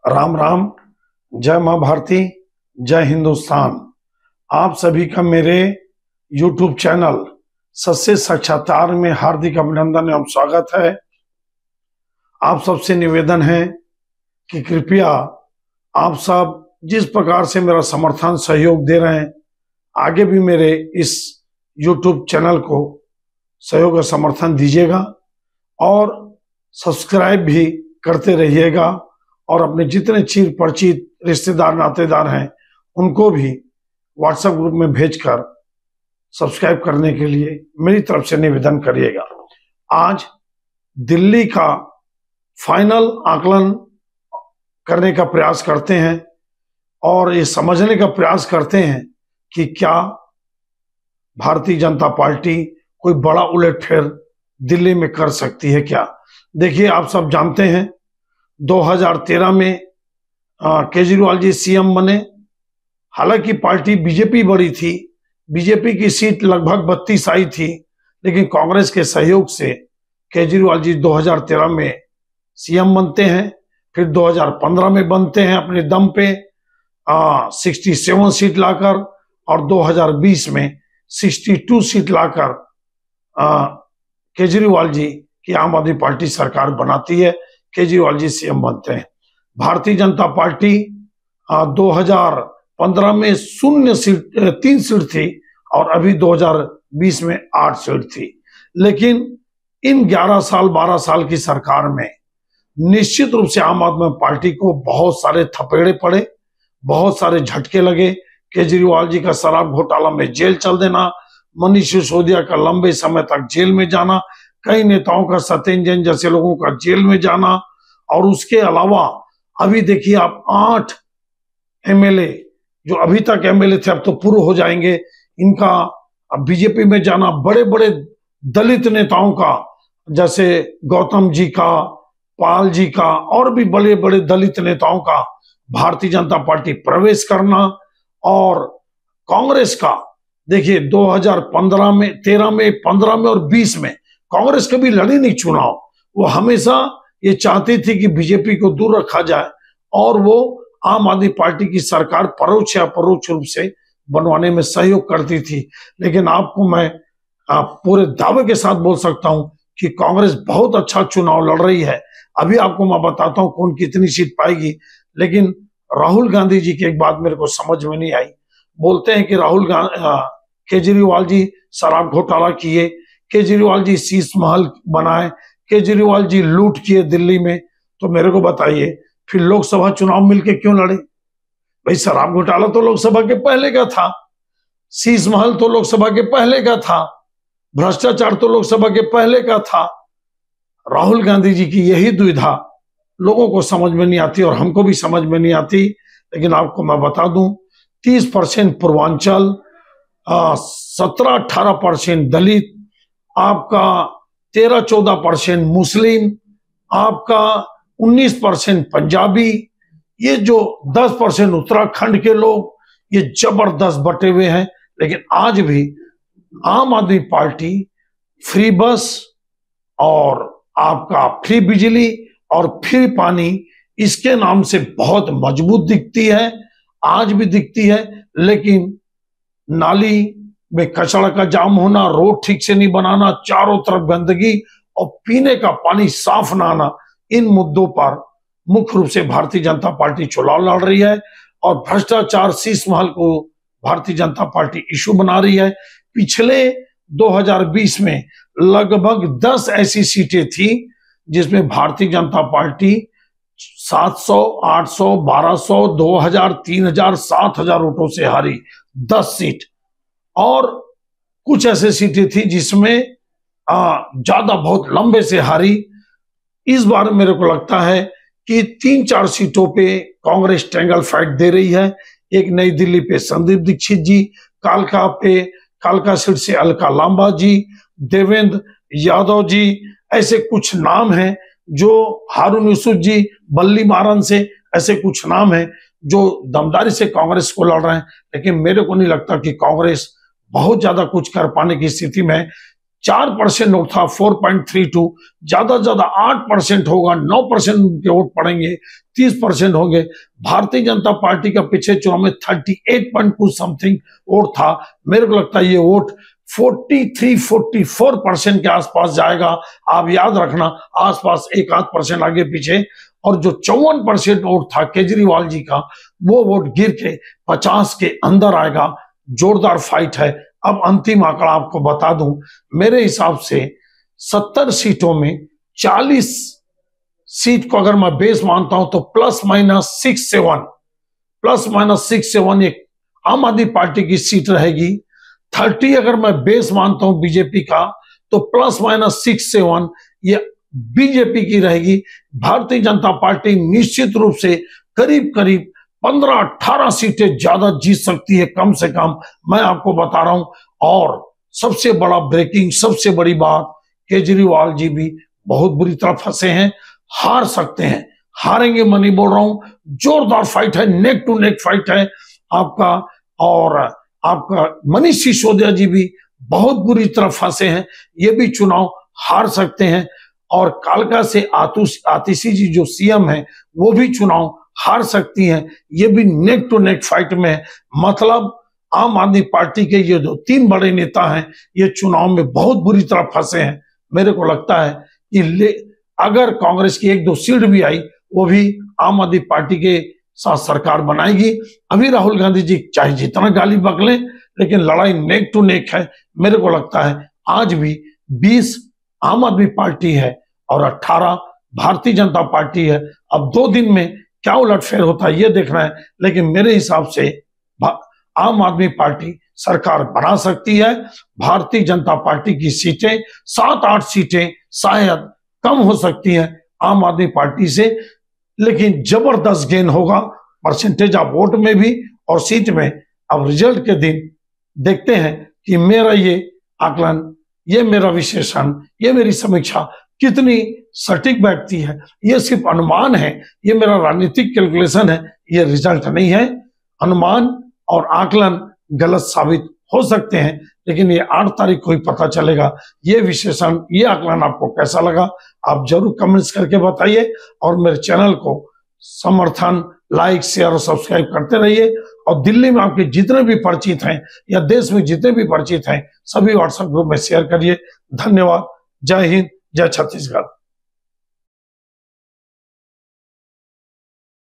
राम राम। जय माँ भारती, जय हिंदुस्तान। आप सभी का मेरे YouTube चैनल सत्य साक्षात्कार में हार्दिक अभिनंदन एवं स्वागत है। आप सबसे निवेदन है कि कृपया आप सब जिस प्रकार से मेरा समर्थन सहयोग दे रहे हैं, आगे भी मेरे इस YouTube चैनल को सहयोग और समर्थन दीजिएगा और सब्सक्राइब भी करते रहिएगा और अपने जितने चिर परिचित रिश्तेदार नातेदार हैं उनको भी व्हाट्सएप ग्रुप में भेजकर सब्सक्राइब करने के लिए मेरी तरफ से निवेदन करिएगा। आज दिल्ली का फाइनल आकलन करने का प्रयास करते हैं और ये समझने का प्रयास करते हैं कि क्या भारतीय जनता पार्टी कोई बड़ा उलटफेर दिल्ली में कर सकती है क्या। देखिए, आप सब जानते हैं 2013 में केजरीवाल जी सीएम बने। हालांकि पार्टी बीजेपी बड़ी थी, बीजेपी की सीट लगभग 32 आई थी, लेकिन कांग्रेस के सहयोग से केजरीवाल जी 2013 में सीएम बनते हैं। फिर 2015 में बनते हैं अपने दम पे 67 सीट लाकर और 2020 में 62 सीट लाकर केजरीवाल जी की आम आदमी पार्टी सरकार बनाती है। केजरीवाल जी सीएम बनते हैं। भारतीय जनता पार्टी 2015 में 3 सीट थी और अभी 2020 में 8 सीट थी। लेकिन इन 11 साल 12 साल की सरकार में निश्चित रूप से आम आदमी पार्टी को बहुत सारे थपेड़े पड़े, बहुत सारे झटके लगे। केजरीवाल जी का शराब घोटाला में जेल चल देना, मनीष सिसोदिया का लंबे समय तक जेल में जाना, कई नेताओं का सत्येंद्र जैन जैसे लोगों का जेल में जाना, और उसके अलावा अभी देखिए आप 8 एमएलए जो अभी तक एमएलए थे अब तो पूर्व हो जाएंगे, इनका बीजेपी में जाना, बड़े बड़े दलित नेताओं का जैसे गौतम जी का, पाल जी का और भी बड़े बड़े दलित नेताओं का भारतीय जनता पार्टी प्रवेश करना। और कांग्रेस का देखिए 2015 में, 13 में, 15 में और 20 में कांग्रेस कभी लड़ी नहीं चुनाव। वो हमेशा ये चाहती थी कि बीजेपी को दूर रखा जाए और वो आम आदमी पार्टी की सरकार परोक्ष या परोक्ष रूप से बनवाने में सहयोग करती थी। लेकिन आपको मैं पूरे दावे के साथ बोल सकता हूं कि कांग्रेस बहुत अच्छा चुनाव लड़ रही है। अभी आपको मैं बताता हूं कौन कितनी सीट पाएगी। लेकिन राहुल गांधी जी की एक बात मेरे को समझ में नहीं आई। बोलते हैं कि केजरीवाल जी शराब घोटाला किए, केजरीवाल जी शीश महल बनाए, केजरीवाल जी लूट किए दिल्ली में। तो मेरे को बताइए फिर लोकसभा चुनाव मिलके क्यों लड़े? भाई शराब घोटाला तो लोकसभा के पहले का था, शीश महल तो लोकसभा के पहले का था, भ्रष्टाचार तो लोकसभा के पहले का था। राहुल गांधी जी की यही दुविधा लोगों को समझ में नहीं आती और हमको भी समझ में नहीं आती। लेकिन आपको मैं बता दूं 30% पूर्वांचल, 17-18% दलित, आपका 13-14% मुस्लिम, आपका 19% पंजाबी, ये जो 10% उत्तराखंड के लोग, ये जबरदस्त बटे हुए हैं। लेकिन आज भी आम आदमी पार्टी फ्री बस और आपका फ्री बिजली और फ्री पानी इसके नाम से बहुत मजबूत दिखती है, आज भी दिखती है। लेकिन नाली में कचरा का जाम होना, रोड ठीक से नहीं बनाना, चारों तरफ गंदगी और पीने का पानी साफ ना आना, इन मुद्दों पर मुख्य रूप से भारतीय जनता पार्टी चुनाव लड़ रही है। और भ्रष्टाचार, शीश महल को भारतीय जनता पार्टी इशू बना रही है। पिछले 2020 में लगभग 10 ऐसी सीटें थी जिसमें भारतीय जनता पार्टी 700, 800, 1200, 2000, 3000, 7000 वोटों से हारी 10 सीट। और कुछ ऐसे सीटें थी जिसमें ज्यादा बहुत लंबे से हारी। इस बार मेरे को लगता है कि 3-4 सीटों पे कांग्रेस ट्रैंगल फाइट दे रही है। एक नई दिल्ली पे संदीप दीक्षित जी, कालका सीट से अलका लांबा जी, देवेंद्र यादव जी, ऐसे कुछ नाम हैं जो हारून यूसुफ जी, बल्ली मारन से, ऐसे कुछ नाम हैं जो दमदारी से कांग्रेस को लड़ रहे हैं। लेकिन मेरे को नहीं लगता कि कांग्रेस बहुत ज्यादा कुछ कर पाने की स्थिति में है। 4% वोट था 4.32, ज्यादा से ज्यादा 8% होगा, 9% के वोट पड़ेंगे, 30% होंगे। भारतीय जनता पार्टी का पिछले चुनाव में 38.2 समथिंग वोट था। मेरे को लगता है ये वोट 43-44% के आसपास जाएगा। आप याद रखना, आसपास 1-8% आगे पीछे। और जो 54% वोट था केजरीवाल जी का, वो वोट गिर के 50 के अंदर आएगा। जोरदार फाइट है। अब अंतिम आंकड़ा आपको बता दूं, मेरे हिसाब से 70 सीटों में 40 सीट को अगर मैं बेस मानता हूं तो +-6-7 एक आम आदमी पार्टी की सीट रहेगी। 30 अगर मैं बेस मानता हूं बीजेपी का तो +-6-7 ये बीजेपी की रहेगी। भारतीय जनता पार्टी निश्चित रूप से करीब करीब 15-18 सीटें ज्यादा जीत सकती है, कम से कम, मैं आपको बता रहा हूं। और सबसे बड़ा ब्रेकिंग, सबसे बड़ी बात, केजरीवाल जी भी बहुत बुरी तरह फंसे हैं, हार सकते हैं, हारेंगे मैं नहीं बोल रहा हूं। जोरदार फाइट है, नेक टू नेक फाइट है आपका। और आपका मनीष सिसोदिया जी भी बहुत बुरी तरह फंसे हैं, ये भी चुनाव हार सकते हैं। और कालका से आतिशी जी जो सीएम है, वो भी चुनाव हार सकती हैं, ये भी नेक टू नेक फाइट में है। मतलब आम आदमी पार्टी के ये जो 3 बड़े नेता हैं, ये चुनाव में बहुत बुरी तरह फंसे हैं। मेरे को लगता है कि अगर कांग्रेस की 1-2 सीट भी आई, वो भी आम आदमी पार्टी के साथ सरकार बनाएगी। अभी राहुल गांधी जी चाहे जितना गाली बकलें, लेकिन लड़ाई नेक टू नेक है। मेरे को लगता है आज भी 20 आम आदमी पार्टी है और 18 भारतीय जनता पार्टी है। अब 2 दिन में क्या उलटफेर होता है ये देखना है, लेकिन मेरे हिसाब से आम आदमी पार्टी सरकार बना सकती है। भारतीय जनता पार्टी की सीटें 7-8 सीटें शायद कम हो सकती हैं आम आदमी पार्टी से, लेकिन जबरदस्त गेन होगा परसेंटेज ऑफ वोट में भी और सीट में। अब रिजल्ट के दिन देखते हैं कि मेरा ये आकलन, ये मेरा विश्लेषण, ये मेरी समीक्षा कितनी सटीक बैठती है। ये सिर्फ अनुमान है, ये मेरा राजनीतिक कैलकुलेशन है, ये रिजल्ट नहीं है। अनुमान और आकलन गलत साबित हो सकते हैं, लेकिन ये 8 तारीख को ही पता चलेगा। ये विश्लेषण, ये आकलन आपको कैसा लगा, आप जरूर कमेंट्स करके बताइए। और मेरे चैनल को समर्थन, लाइक, शेयर और सब्सक्राइब करते रहिए। और दिल्ली में आपके जितने भी परिचित हैं या देश में जितने भी परिचित हैं, सभी व्हाट्सएप ग्रुप में शेयर करिए। धन्यवाद। जय हिंद, जय छत्तीसगढ़।